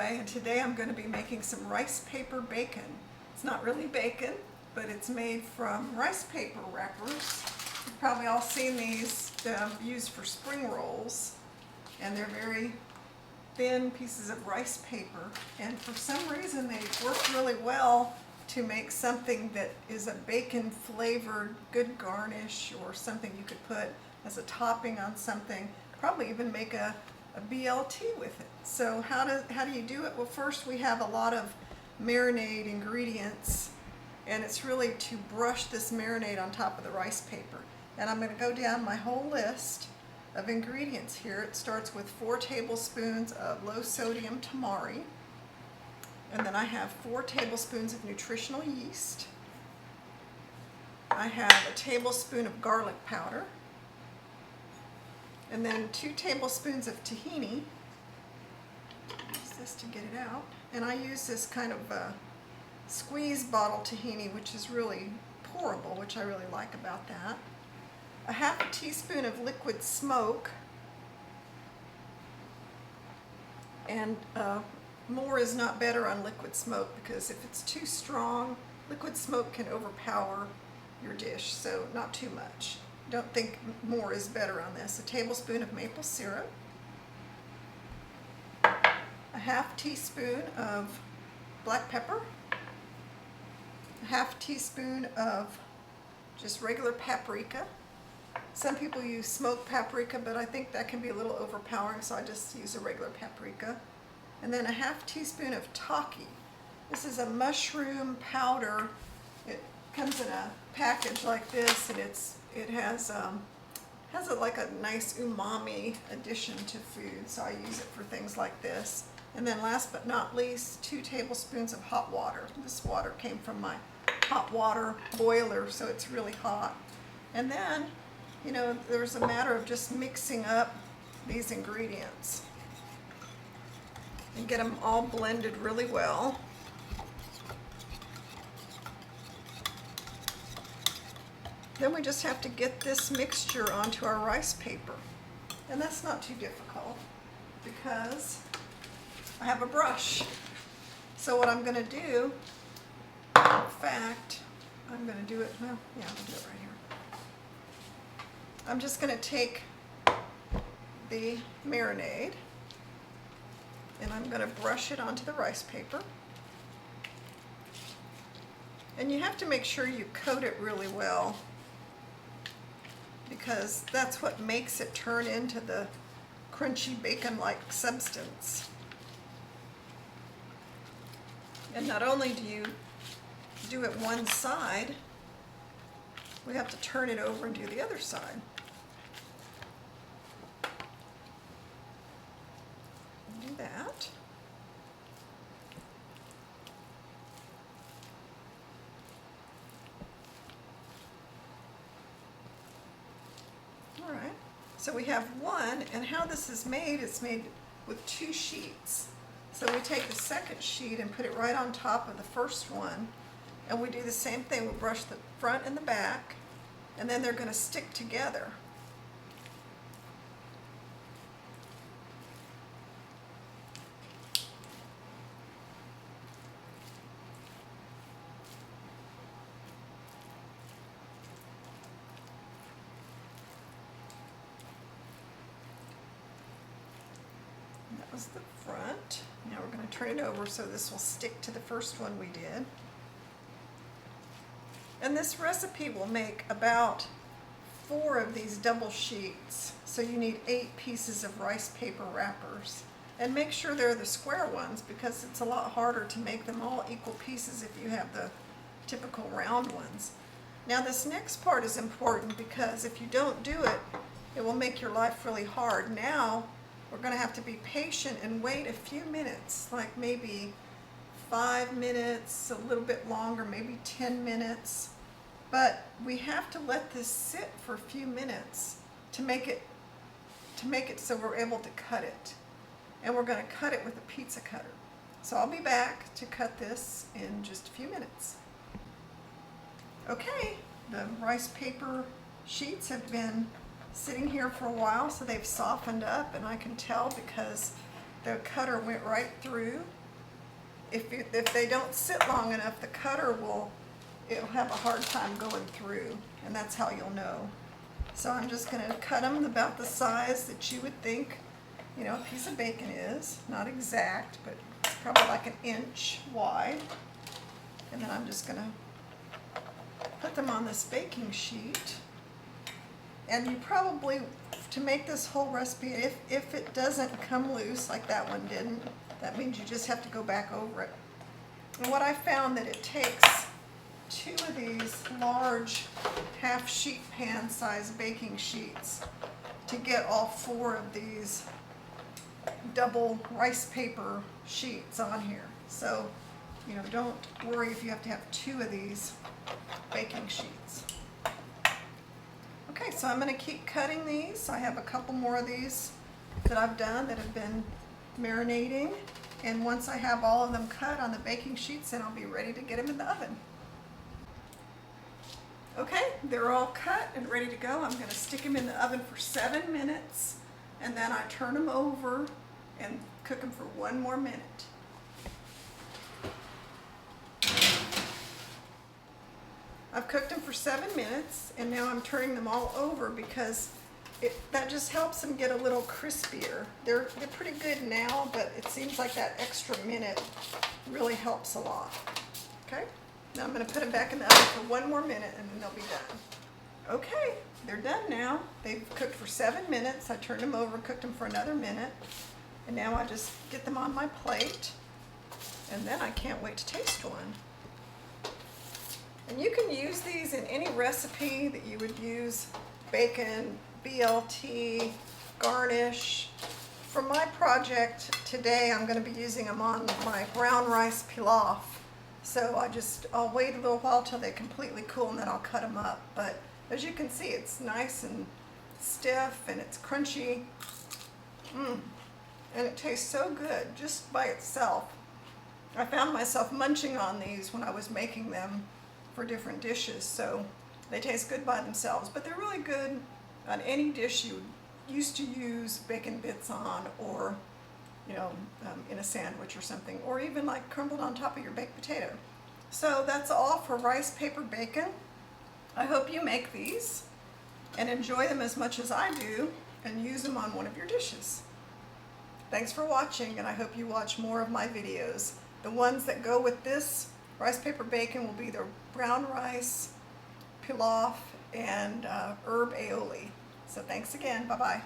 Dunaway, and today I'm going to be making some rice paper bacon. It's not really bacon, but it's made from rice paper wrappers. You've probably all seen these used for spring rolls, and they're very thin pieces of rice paper, and for some reason they work really well to make something that is a bacon flavored good garnish, or something you could put as a topping on something, probably even make a BLT with it. So how do you do it? Well, first we have a lot of marinade ingredients, and it's really to brush this marinade on top of the rice paper. And I'm going to go down my whole list of ingredients here. It starts with 4 tablespoons of low sodium tamari, and then I have 4 tablespoons of nutritional yeast. I have a tablespoon of garlic powder, and then 2 tablespoons of tahini. Use this to get it out. And I use this kind of squeeze bottle tahini, which is really pourable, which I really like about that. A half a teaspoon of liquid smoke. And more is not better on liquid smoke, because if it's too strong, liquid smoke can overpower your dish, so not too much. Don't think more is better on this. A tablespoon of maple syrup, a half teaspoon of black pepper, a half teaspoon of just regular paprika. Some people use smoked paprika, but I think that can be a little overpowering, so I just use a regular paprika. And then a half teaspoon of Takii. This is a mushroom powder. It comes in a package like this, and it has like a nice umami addition to food, so I use it for things like this. And then last but not least, 2 tablespoons of hot water. This water came from my hot water boiler, so it's really hot. And then, you know, there's a matter of just mixing up these ingredients and get them all blended really well. Then we just have to get this mixture onto our rice paper. And that's not too difficult, because I have a brush. So what I'm going to do, in fact, I'm going to do it, well, yeah, I'll do it right here. I'm just going to take the marinade, and I'm going to brush it onto the rice paper. And you have to make sure you coat it really well, because that's what makes it turn into the crunchy bacon-like substance. And not only do you do it one side, we have to turn it over and do the other side. Do that. All right, so we have one, and how this is made, it's made with 2 sheets. So we take the second sheet and put it right on top of the first one, and we do the same thing. We brush the front and the back, and then they're going to stick together. That was the front. Now we're going to turn it over so this will stick to the first one we did. And this recipe will make about 4 of these double sheets. So you need 8 pieces of rice paper wrappers. And make sure they're the square ones, because it's a lot harder to make them all equal pieces if you have the typical round ones. Now this next part is important, because if you don't do it, it will make your life really hard. Now we're going to have to be patient and wait a few minutes, like maybe 5 minutes, a little bit longer, maybe 10 minutes. But we have to let this sit for a few minutes to make it so we're able to cut it. And we're going to cut it with a pizza cutter. So I'll be back to cut this in just a few minutes. Okay, the rice paper sheets have been sitting here for a while, so they've softened up, and I can tell because the cutter went right through if they don't sit long enough, the cutter it'll have a hard time going through, and that's how you'll know. So I'm just going to cut them about the size that you would think, you know, a piece of bacon is. Not exact, but it's probably like an inch wide. And then I'm just going to put them on this baking sheet. And you probably, to make this whole recipe, if it doesn't come loose like that one didn't, that means you just have to go back over it. And what I found that it takes 2 of these large half sheet pan size baking sheets to get all 4 of these double rice paper sheets on here. So, you know, don't worry if you have to have 2 of these baking sheets. Okay, so I'm going to keep cutting these. I have a couple more of these that I've done that have been marinating. And once I have all of them cut on the baking sheets, then I'll be ready to get them in the oven. Okay, they're all cut and ready to go. I'm going to stick them in the oven for 7 minutes, and then I turn them over and cook them for 1 more minute. I've cooked them for 7 minutes, and now I'm turning them all over because that just helps them get a little crispier. They're pretty good now, but it seems like that extra minute really helps a lot. Okay, now I'm going to put them back in the oven for 1 more minute, and then they'll be done. Okay, they're done now. They've cooked for 7 minutes. I turned them over, cooked them for another minute, and now I just get them on my plate, and then I can't wait to taste one. And you can use these in any recipe that you would use bacon, BLT, garnish. For my project today, I'm going to be using them on my brown rice pilaf. So I'll wait a little while till they completely cool, and then I'll cut them up. But as you can see, it's nice and stiff, and it's crunchy. And it tastes so good just by itself. I found myself munching on these when I was making them for different dishes, so they taste good by themselves, but they're really good on any dish you used to use bacon bits on, or you know, in a sandwich or something, or even like crumbled on top of your baked potato. So that's all for rice paper bacon. I hope you make these and enjoy them as much as I do and use them on one of your dishes. Thanks for watching, and I hope you watch more of my videos. The ones that go with this rice paper bacon will be the brown rice, pilaf, and herb aioli. So thanks again. Bye-bye.